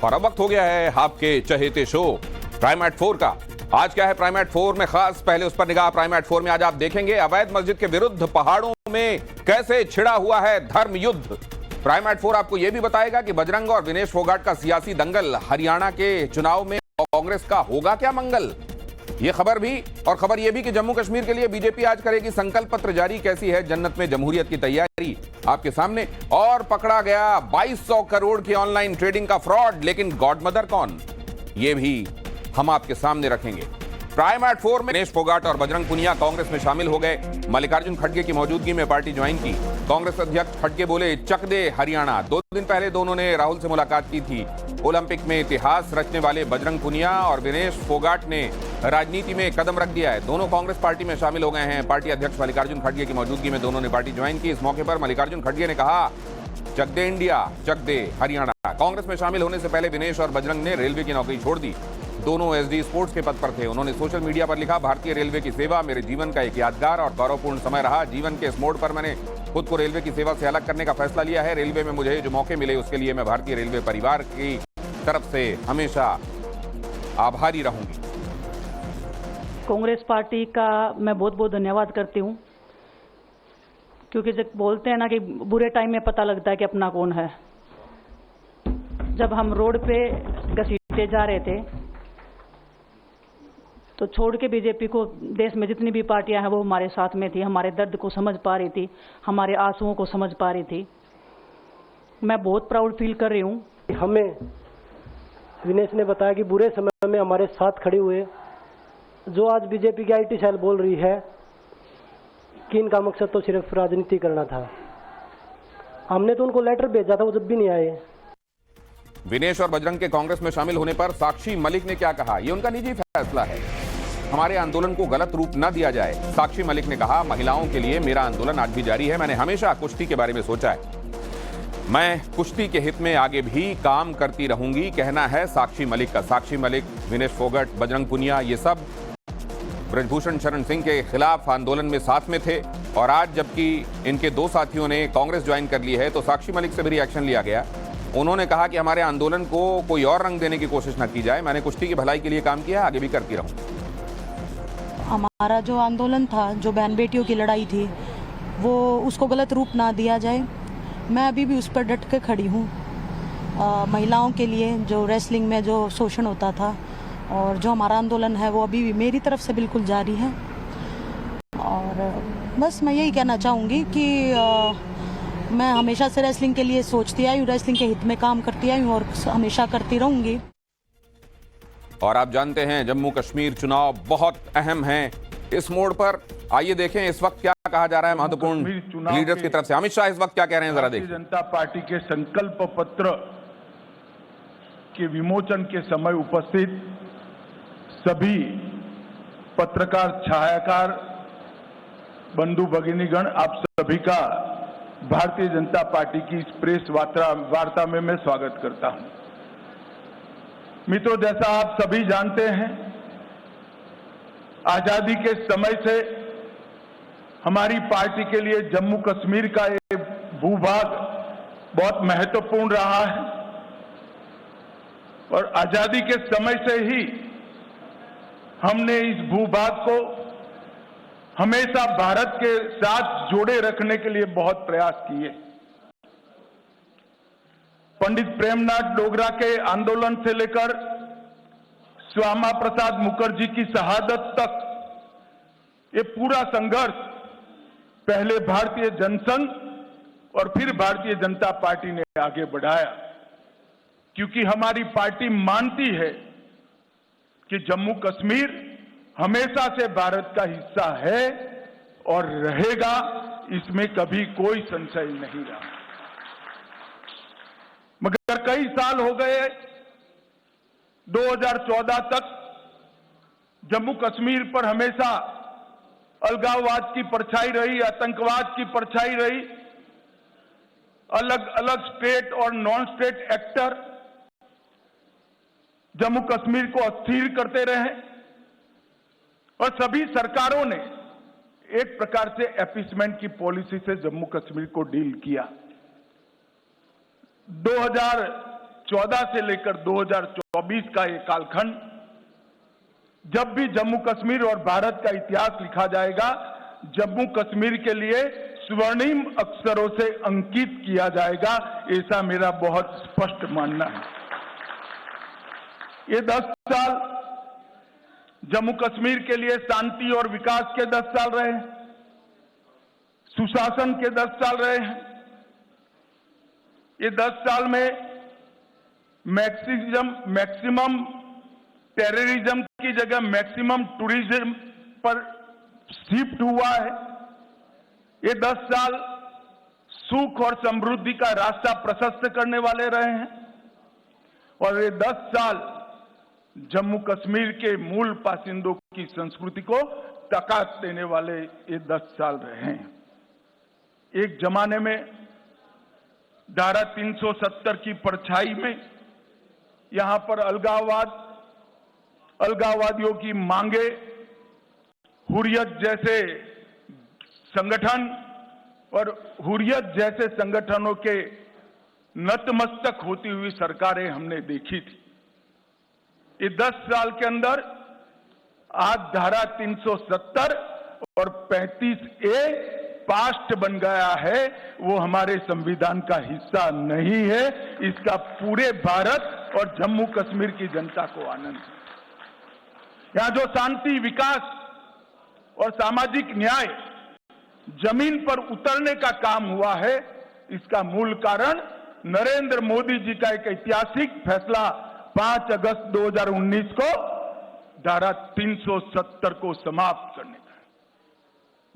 और अब वक्त हो गया है आपके चहेते शो प्राइम एट 4 का। आज क्या है प्राइम एट 4 में खास, पहले उस पर निगाह। प्राइम एट 4 में आज आप देखेंगे अवैध मस्जिद के विरुद्ध पहाड़ों में कैसे छिड़ा हुआ है धर्म युद्ध। प्राइम एट 4 आपको यह भी बताएगा कि बजरंग और विनेश फोगाट का सियासी दंगल, हरियाणा के चुनाव में कांग्रेस का होगा क्या मंगल। यह खबर भी, और खबर यह भी कि जम्मू कश्मीर के लिए बीजेपी आज करेगी संकल्प पत्र जारी। कैसी है जन्नत में जमहूरियत की तैयारी आपके सामने। और पकड़ा गया 2200 करोड़ की ऑनलाइन ट्रेडिंग का फ्रॉड, लेकिन गॉडमदर कौन, यह भी हम आपके सामने रखेंगे। प्राइम एट 4 में विनेश फोगाट और बजरंग पुनिया कांग्रेस में शामिल हो गए। मल्लिकार्जुन खड़गे की मौजूदगी में पार्टी ज्वाइन की। कांग्रेस अध्यक्ष खड़गे बोले चक दे हरियाणा। 2 दिन पहले दोनों ने राहुल से मुलाकात की थी। ओलंपिक में इतिहास रचने वाले बजरंग पुनिया और विनेश फोगाट ने राजनीति में कदम रख दिया है। दोनों कांग्रेस पार्टी में शामिल हो गए हैं। पार्टी अध्यक्ष मल्लिकार्जुन खड़गे की मौजूदगी में दोनों ने पार्टी ज्वाइन की। इस मौके पर मल्लिकार्जुन खड़गे ने कहा चक दे इंडिया, चक दे हरियाणा। कांग्रेस में शामिल होने से पहले विनेश और बजरंग ने रेलवे की नौकरी छोड़ दी। दोनों एसडी स्पोर्ट्स के पद पर थे। उन्होंने सोशल मीडिया पर लिखा, भारतीय रेलवे की सेवा मेरे जीवन का एक यादगार और गौरवपूर्ण समय रहा। जीवन के इस मोड़ पर मैंने खुद को रेलवे की सेवा से अलग करने का फैसला लिया है। रेलवे में मुझे जो मौके मिले उसके लिए मैं भारतीय रेलवे परिवार की तरफ से हमेशा आभारी रहूंगी। कांग्रेस पार्टी का मैं बहुत बहुत धन्यवाद करती हूं, क्योंकि जब बोलते हैं ना कि बुरे टाइम में पता लगता है कि अपना कौन है। जब हम रोड पे घसीटे जा रहे थे तो छोड़ के बीजेपी को देश में जितनी भी पार्टियां हैं वो हमारे साथ में थी, हमारे दर्द को समझ पा रही थी, हमारे आंसुओं को समझ पा रही थी। मैं बहुत प्राउड फील कर रही हूं। हमें विनेश ने बताया कि बुरे समय में हमारे साथ खड़े हुए, जो आज बीजेपी की आईटी सेल बोल रही है कि इनका मकसद तो सिर्फ राजनीति करना था। हमने तो उनको लेटर भेजा था, वो जब भी नहीं आए। विनेश और बजरंग के कांग्रेस में शामिल होने पर साक्षी मलिक ने क्या कहा, यह उनका निजी फैसला है। हमारे आंदोलन को गलत रूप न दिया जाए। साक्षी मलिक ने कहा, महिलाओं के लिए मेरा आंदोलन आज भी जारी है। मैंने हमेशा कुश्ती के बारे में सोचा है। मैं कुश्ती के हित में आगे भी काम करती रहूंगी, कहना है साक्षी मलिक का। साक्षी मलिक, विनेश फोगाट, बजरंग पुनिया, ये सब ब्रजभूषण शरण सिंह के खिलाफ आंदोलन में साथ में थे। और आज जबकि इनके 2 साथियों ने कांग्रेस ज्वाइन कर ली है तो साक्षी मलिक से भी रिएक्शन लिया गया। उन्होंने कहा कि हमारे आंदोलन को कोई और रंग देने की कोशिश न की जाए। मैंने कुश्ती की भलाई के लिए काम किया, आगे भी करती रहूंगी। हमारा जो आंदोलन था, जो बहन बेटियों की लड़ाई थी, वो उसको गलत रूप ना दिया जाए। मैं अभी भी उस पर डट के खड़ी हूँ। महिलाओं के लिए जो रेसलिंग में जो शोषण होता था और जो हमारा आंदोलन है वो अभी भी मेरी तरफ से बिल्कुल जारी है। और बस मैं यही कहना चाहूँगी कि मैं हमेशा से रेसलिंग के लिए सोचती आई हूँ, रेसलिंग के हित में काम करती आई हूँ और हमेशा करती रहूंगी। और आप जानते हैं जम्मू कश्मीर चुनाव बहुत अहम है। इस मोड़ पर आइए देखें इस वक्त क्या कहा जा रहा है महत्वपूर्ण लीडर्स की तरफ से। अमित शाह इस वक्त क्या कह रहे हैं, जरा देखिए। भारतीय जनता पार्टी के संकल्प पत्र के विमोचन के समय उपस्थित सभी पत्रकार, छायाकार, बंधु भगिनीगण, आप सभी का भारतीय जनता पार्टी की इस प्रेस वार्ता में मैं स्वागत करता हूं। मित्रों, जैसा आप सभी जानते हैं, आजादी के समय से हमारी पार्टी के लिए जम्मू कश्मीर का ये भूभाग बहुत महत्वपूर्ण रहा है। और आजादी के समय से ही हमने इस भूभाग को हमेशा भारत के साथ जोड़े रखने के लिए बहुत प्रयास किए। पंडित प्रेमनाथ डोगरा के आंदोलन से लेकर श्यामा प्रसाद मुखर्जी की शहादत तक ये पूरा संघर्ष पहले भारतीय जनसंघ और फिर भारतीय जनता पार्टी ने आगे बढ़ाया, क्योंकि हमारी पार्टी मानती है कि जम्मू कश्मीर हमेशा से भारत का हिस्सा है और रहेगा, इसमें कभी कोई संशय नहीं रहा। मगर कई साल हो गए, 2014 तक जम्मू कश्मीर पर हमेशा अलगाववाद की परछाई रही, आतंकवाद की परछाई रही। अलग अलग स्टेट और non state actor Jammu Kashmir को अस्थिर करते रहे और सभी सरकारों ने एक प्रकार से अपीसमेंट की पॉलिसी से जम्मू कश्मीर को डील किया। 2014 से लेकर 2024 का ये कालखंड, जब भी जम्मू कश्मीर और भारत का इतिहास लिखा जाएगा, जम्मू कश्मीर के लिए स्वर्णिम अक्षरों से अंकित किया जाएगा, ऐसा मेरा बहुत स्पष्ट मानना है। ये 10 साल जम्मू कश्मीर के लिए शांति और विकास के 10 साल रहे हैं, सुशासन के 10 साल रहे हैं। ये 10 साल में मैक्सिमम टेररिज्म की जगह मैक्सिमम टूरिज्म पर शिफ्ट हुआ है। ये 10 साल सुख और समृद्धि का रास्ता प्रशस्त करने वाले रहे हैं और ये 10 साल जम्मू कश्मीर के मूल बासिंदों की संस्कृति को ताकत देने वाले ये 10 साल रहे हैं। एक जमाने में धारा 370 की परछाई में यहां पर अलगाववादियों की मांगे, हुर्रियत जैसे संगठन और हुर्रियत जैसे संगठनों के नतमस्तक होती हुई सरकारें हमने देखी थी। ये 10 साल के अंदर आज धारा 370 और 35A पास्ट बन गया है, वो हमारे संविधान का हिस्सा नहीं है। इसका पूरे भारत और जम्मू कश्मीर की जनता को आनंद है। यहां जो शांति, विकास और सामाजिक न्याय जमीन पर उतरने का काम हुआ है, इसका मूल कारण नरेंद्र मोदी जी का एक ऐतिहासिक फैसला 5 अगस्त 2019 को धारा 370 को समाप्त करने का।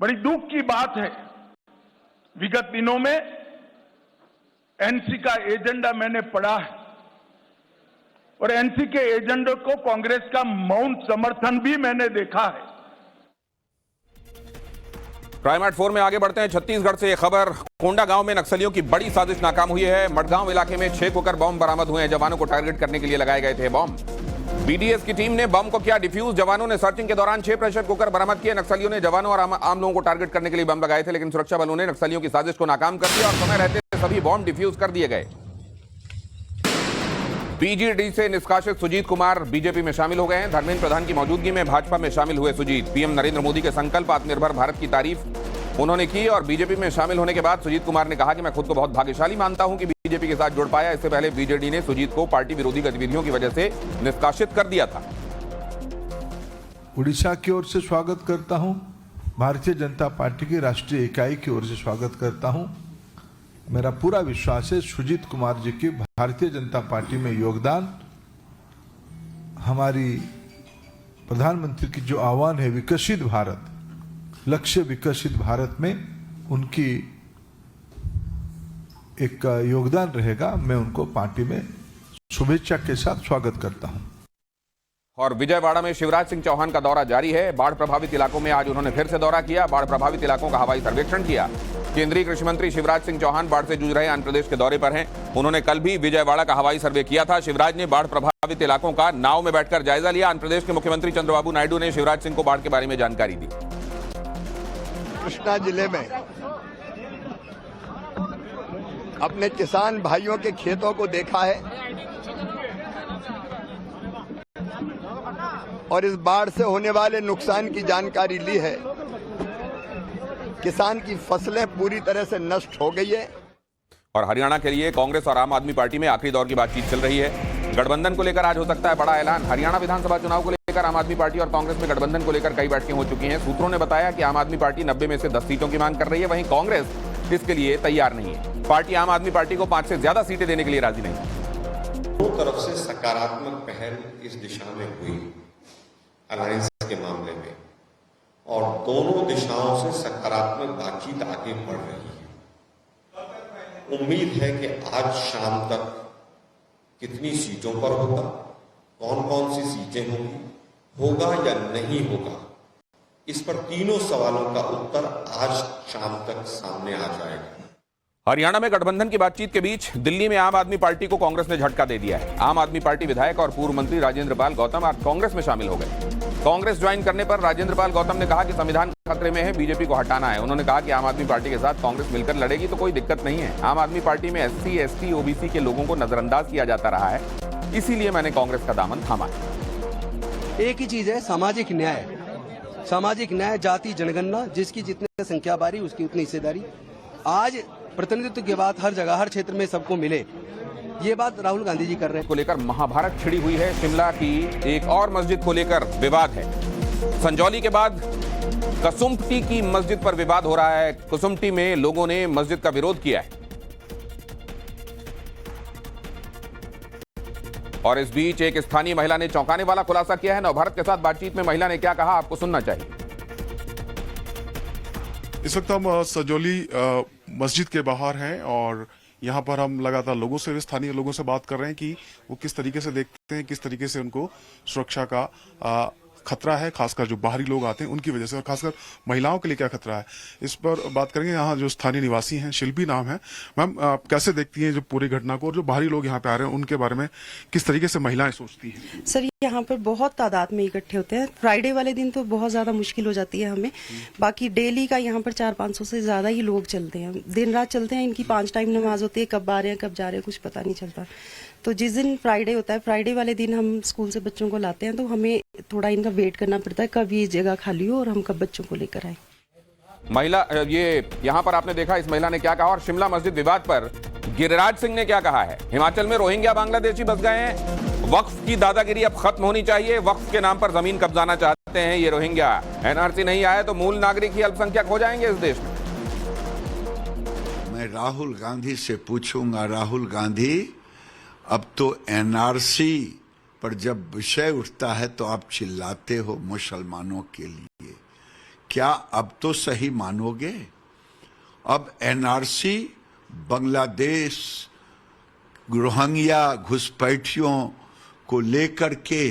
बड़ी दुख की बात है, विगत दिनों में एनसी का एजेंडा मैंने पढ़ा है और एनसी के एजेंडे को कांग्रेस का मौन समर्थन भी मैंने देखा है। प्राइम 4 में आगे बढ़ते हैं। छत्तीसगढ़ से यह खबर, कोंडा गांव में नक्सलियों की बड़ी साजिश नाकाम हुई है। मडगांव इलाके में 6 कुकर बम बरामद हुए हैं। जवानों को टारगेट करने के लिए लगाए गए थे बम। बीडीएस की टीम ने बम को किया डिफ्यूज। जवानों ने सर्चिंग के दौरान 6 प्रेशर कुकर बरामद किए। नक्सलियों ने जवानों और आम लोगों को टारगेट करने के लिए बम लगाए थे, लेकिन सुरक्षा बलों ने नक्सलियों की साजिश को नाकाम कर दिया और समय रहते सभी बम डिफ्यूज कर दिए गए। बीजेडी से निष्कासित सुजीत कुमार बीजेपी में शामिल हो गए हैं। धर्मेंद्र प्रधान की मौजूदगी में भाजपा में शामिल हुए सुजीत। पीएम नरेंद्र मोदी के संकल्प आत्मनिर्भर भारत की तारीफ उन्होंने की और बीजेपी में शामिल होने के बाद सुजीत कुमार ने कहा कि मैं खुद को बहुत भाग्यशाली मानता हूं कि बीजेपी के साथ जुड़ पाया। इससे पहले बीजेडी ने सुजीत को पार्टी विरोधी गतिविधियों की वजह से निष्कासित कर दिया था। उड़ीसा की ओर से स्वागत करता हूं, भारतीय जनता पार्टी की राष्ट्रीय इकाई की ओर से स्वागत करता हूं। मेरा पूरा विश्वास है सुजीत कुमार जी की भारतीय जनता पार्टी में योगदान, हमारी प्रधानमंत्री की जो आह्वान है विकसित भारत, लक्ष्य विकसित भारत में उनकी एक योगदान रहेगा। मैं उनको पार्टी में शुभेच्छा के साथ स्वागत करता हूं। और विजयवाड़ा में शिवराज सिंह चौहान का दौरा जारी है। बाढ़ प्रभावित इलाकों में आज उन्होंने फिर से दौरा किया। बाढ़ प्रभावित इलाकों का हवाई सर्वेक्षण किया। केंद्रीय कृषि मंत्री शिवराज सिंह चौहान बाढ़ से जूझ रहे आंध्र प्रदेश के दौरे पर हैं। उन्होंने कल भी विजयवाड़ा का हवाई सर्वे किया था। शिवराज ने बाढ़ प्रभावित इलाकों का नाव में बैठकर जायजा लिया। आंध्र प्रदेश के मुख्यमंत्री चंद्रबाबू नायडू ने शिवराज सिंह को बाढ़ के बारे में जानकारी दी। कृष्णा जिले में अपने किसान भाइयों के खेतों को देखा है और इस बाढ़ से होने वाले नुकसान की जानकारी ली है। किसान की फसलें पूरी तरह से नष्ट हो गई है। और हरियाणा के लिए कांग्रेस और आम आदमी पार्टी में आखिरी दौर की बातचीत चल रही है। गठबंधन को लेकर आज हो सकता है बड़ा ऐलान। हरियाणा विधानसभा चुनाव को लेकर आम आदमी पार्टी और कांग्रेस में गठबंधन को लेकर कई बैठकें हो चुकी हैं। सूत्रों ने बताया कि आम आदमी पार्टी 90 में से 10 सीटों की मांग कर रही है, वहीं कांग्रेस इसके लिए तैयार नहीं है। पार्टी आम आदमी पार्टी को 5 से ज्यादा सीटें देने के लिए राजी नहीं है। दोनों तरफ से सकारात्मक पहल इस दिशा में हुई अलायंस के मामले में और दोनों दिशाओं से सकारात्मक बातचीत आगे बढ़ रही है। उम्मीद है कि आज शाम तक कितनी सीटों पर होगा, कौन कौन सी सीटें होंगी, होगा या नहीं होगा, इस पर तीनों सवालों का उत्तर आज शाम तक सामने आ जाएगा। हरियाणा में गठबंधन की बातचीत के बीच दिल्ली में आम आदमी पार्टी को कांग्रेस ने झटका दे दिया है। आम आदमी पार्टी विधायक और पूर्व मंत्री राजेंद्र पाल गौतम आज कांग्रेस में शामिल हो गए। कांग्रेस ज्वाइन करने पर राजेंद्र पाल गौतम ने कहा कि संविधान खतरे में है, बीजेपी को हटाना है। उन्होंने कहा कि आम आदमी पार्टी के साथ कांग्रेस मिलकर लड़ेगी तो कोई दिक्कत नहीं है। आम आदमी पार्टी में SC, ST, OBC के लोगों को नजरअंदाज किया जाता रहा है, इसीलिए मैंने कांग्रेस का दामन थामा है। एक ही चीज है, सामाजिक न्याय। सामाजिक न्याय, जाति जनगणना, जिसकी जितनी संख्या बारी उसकी उतनी हिस्सेदारी। आज प्रतिनिधित्व की बात हर जगह हर क्षेत्र में सबको मिले, ये बात राहुल गांधी जी कर रहे हैं। को लेकर महाभारत छिड़ी हुई है। शिमला की एक और मस्जिद को लेकर विवाद है। संजौली के बाद कसुम्पटी की मस्जिद पर विवाद हो रहा है। कसुम्पटी में लोगों ने मस्जिद का विरोध किया है और इस बीच एक स्थानीय महिला ने चौंकाने वाला खुलासा किया है। नवभारत के साथ बातचीत में महिला ने क्या कहा, आपको सुनना चाहिए। इस वक्त हम सजौली मस्जिद के बाहर हैं और यहाँ पर हम लगातार लोगों से, स्थानीय लोगों से बात कर रहे हैं कि वो किस तरीके से देखते हैं, किस तरीके से उनको सुरक्षा का खतरा है, खासकर जो बाहरी लोग आते हैं उनकी वजह से, और खासकर महिलाओं के लिए क्या खतरा है, इस पर बात करेंगे। यहाँ जो स्थानीय निवासी हैं, शिल्पी नाम है। मैम, आप कैसे देखती हैं जो पूरी घटना को, और जो बाहरी लोग यहाँ पे आ रहे हैं उनके बारे में किस तरीके से महिलाएं सोचती हैं? सर, यहाँ पर बहुत तादाद में इकट्ठे होते हैं। फ्राइडे वाले दिन तो बहुत ज्यादा मुश्किल हो जाती है हमें, बाकी डेली का यहाँ पर 400-500 से ज्यादा ही लोग चलते हैं, दिन रात चलते हैं। इनकी 5 टाइम नमाज होती है, कब आ रहे हैं कब जा रहे हैं कुछ पता नहीं चलता। तो जिस दिन फ्राइडे होता है, फ्राइडे वाले दिन हम स्कूल से बच्चों को लाते हैं, तो हमें थोड़ा इनका वेट करना पड़ता है कब ये जगह खाली हो और हम कब बच्चों को लेकर आए। महिला, ये यहाँ पर आपने देखा इस महिला ने क्या कहा, और शिमला मस्जिद विवाद पर गिरिराज सिंह ने क्या कहा है। हिमाचल में रोहिंग्या बांग्लादेशी बस गए हैं, वक्फ की दादागिरी अब खत्म होनी चाहिए, वक्फ के नाम पर जमीन कब्जाना चाहते हैं ये रोहिंग्या। NRC नहीं आए तो मूल नागरिक ही अल्पसंख्यक हो जाएंगे इस देश में। मैं राहुल गांधी से पूछूंगा, राहुल गांधी, अब तो NRC पर जब विषय उठता है तो आप चिल्लाते हो मुसलमानों के लिए, क्या अब तो सही मानोगे? अब NRC बांग्लादेश रोहिंग्या घुसपैठियों को लेकर के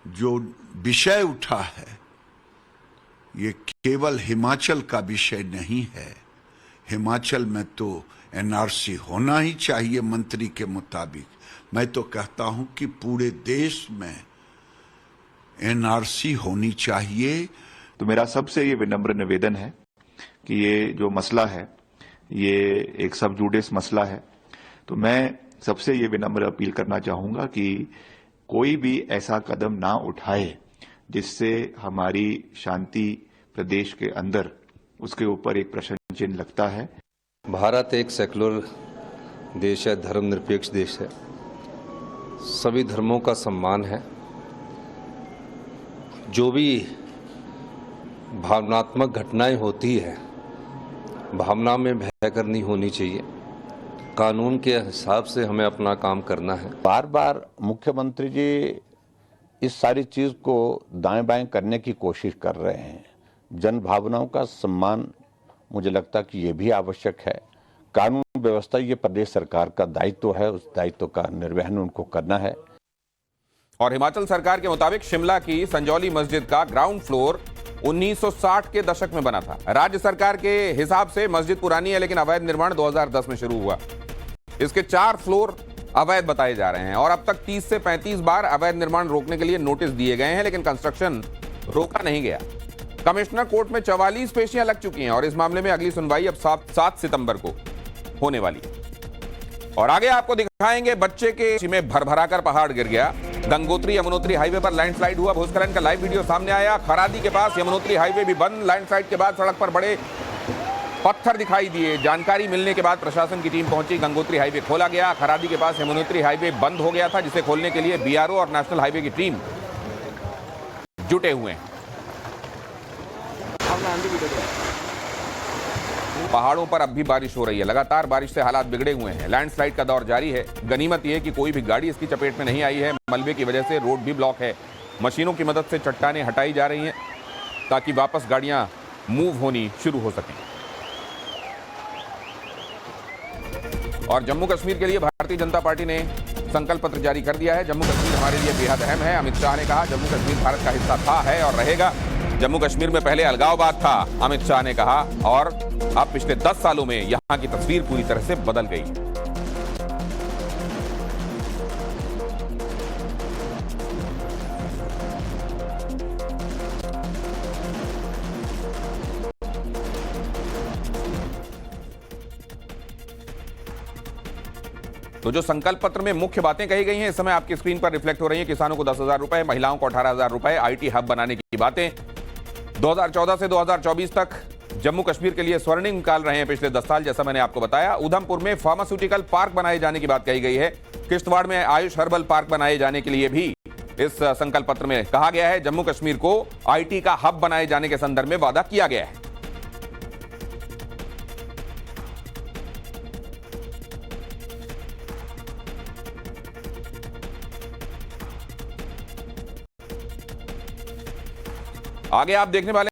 जो विषय उठा है, ये केवल हिमाचल का विषय नहीं है। हिमाचल में तो NRC होना ही चाहिए मंत्री के मुताबिक। मैं तो कहता हूं कि पूरे देश में NRC होनी चाहिए। तो मेरा सबसे ये विनम्र निवेदन है कि ये जो मसला है ये एक सब जुडिस मसला है, तो मैं सबसे ये विनम्र अपील करना चाहूंगा कि कोई भी ऐसा कदम ना उठाए जिससे हमारी शांति प्रदेश के अंदर, उसके ऊपर एक प्रश्न चिन्ह लगता है। भारत एक सेकुलर देश है, धर्मनिरपेक्ष देश है, सभी धर्मों का सम्मान है। जो भी भावनात्मक घटनाएं होती है, भावना में बहकर नहीं होनी चाहिए। कानून के हिसाब से हमें अपना काम करना है। बार बार मुख्यमंत्री जी इस सारी चीज को दाएं बाएं करने की कोशिश कर रहे हैं। जन भावनाओं का सम्मान मुझे लगता है कि ये भी आवश्यक है। कानून व्यवस्था ये प्रदेश सरकार का दायित्व है, उस दायित्व का निर्वहन उनको करना है। और हिमाचल सरकार के मुताबिक शिमला की संजौली मस्जिद का ग्राउंड फ्लोर 1960 के दशक में बना था। राज्य सरकार के हिसाब से मस्जिद पुरानी है, लेकिन अवैध निर्माण 2010 में शुरू हुआ। इसके 4 फ्लोर अवैध बताए जा रहे हैं और अब तक 30 से 35 बार अवैध निर्माण रोकने के लिए नोटिस दिए गए हैं, लेकिन कंस्ट्रक्शन रोका नहीं गया। कमिश्नर कोर्ट में 44 पेशियां लग चुकी हैं और इस मामले में अगली सुनवाई अब 7 सितंबर को होने वाली है। और आगे आपको दिखाएंगे बच्चे के में भरभरा कर पहाड़ गिर गया। गंगोत्री यमुनोत्री हाईवे पर लैंडस्लाइड हुआ। भूस्खलन का लाइव वीडियो सामने आया। खरादी के पास यमुनोत्री हाईवे भी बंद। लैंडस्लाइड के बाद सड़क पर बड़े पत्थर दिखाई दिए। जानकारी मिलने के बाद प्रशासन की टीम पहुंची। गंगोत्री हाईवे खोला गया। खरादी के पास यमुनोत्री हाईवे बंद हो गया था, जिसे खोलने के लिए BRO और नेशनल हाईवे की टीम जुटे हुए हैं। पहाड़ों पर अब भी बारिश हो रही है। लगातार बारिश से हालात बिगड़े हुए हैं। लैंडस्लाइड का दौर जारी है। गनीमत यह है कि कोई भी गाड़ी इसकी चपेट में नहीं आई है। मलबे की वजह से रोड भी ब्लॉक है। मशीनों की मदद से चट्टानें हटाई जा रही हैं ताकि वापस गाड़ियां मूव होनी शुरू हो सकें। और जम्मू कश्मीर के लिए भारतीय जनता पार्टी ने संकल्प पत्र जारी कर दिया है। जम्मू कश्मीर हमारे लिए बेहद अहम है। अमित शाह ने कहा जम्मू कश्मीर भारत का हिस्सा था, है और रहेगा। जम्मू कश्मीर में पहले अलगाववाद था, अमित शाह ने कहा, और अब पिछले 10 सालों में यहां की तस्वीर पूरी तरह से बदल गई। तो जो संकल्प पत्र में मुख्य बातें कही गई हैं इस समय आपकी स्क्रीन पर रिफ्लेक्ट हो रही हैं। किसानों को 10,000 रुपए, महिलाओं को 18,000 रुपए, आईटी हब बनाने की बातें। 2014 से 2024 तक जम्मू कश्मीर के लिए स्वर्णिम निकाल रहे हैं पिछले 10 साल, जैसा मैंने आपको बताया। उधमपुर में फार्मास्यूटिकल पार्क बनाए जाने की बात कही गई है। किश्तवाड़ में आयुष हर्बल पार्क बनाए जाने के लिए भी इस संकल्प पत्र में कहा गया है। जम्मू कश्मीर को आईटी का हब बनाए जाने के संदर्भ में वादा किया गया है। आगे आप देखने वाले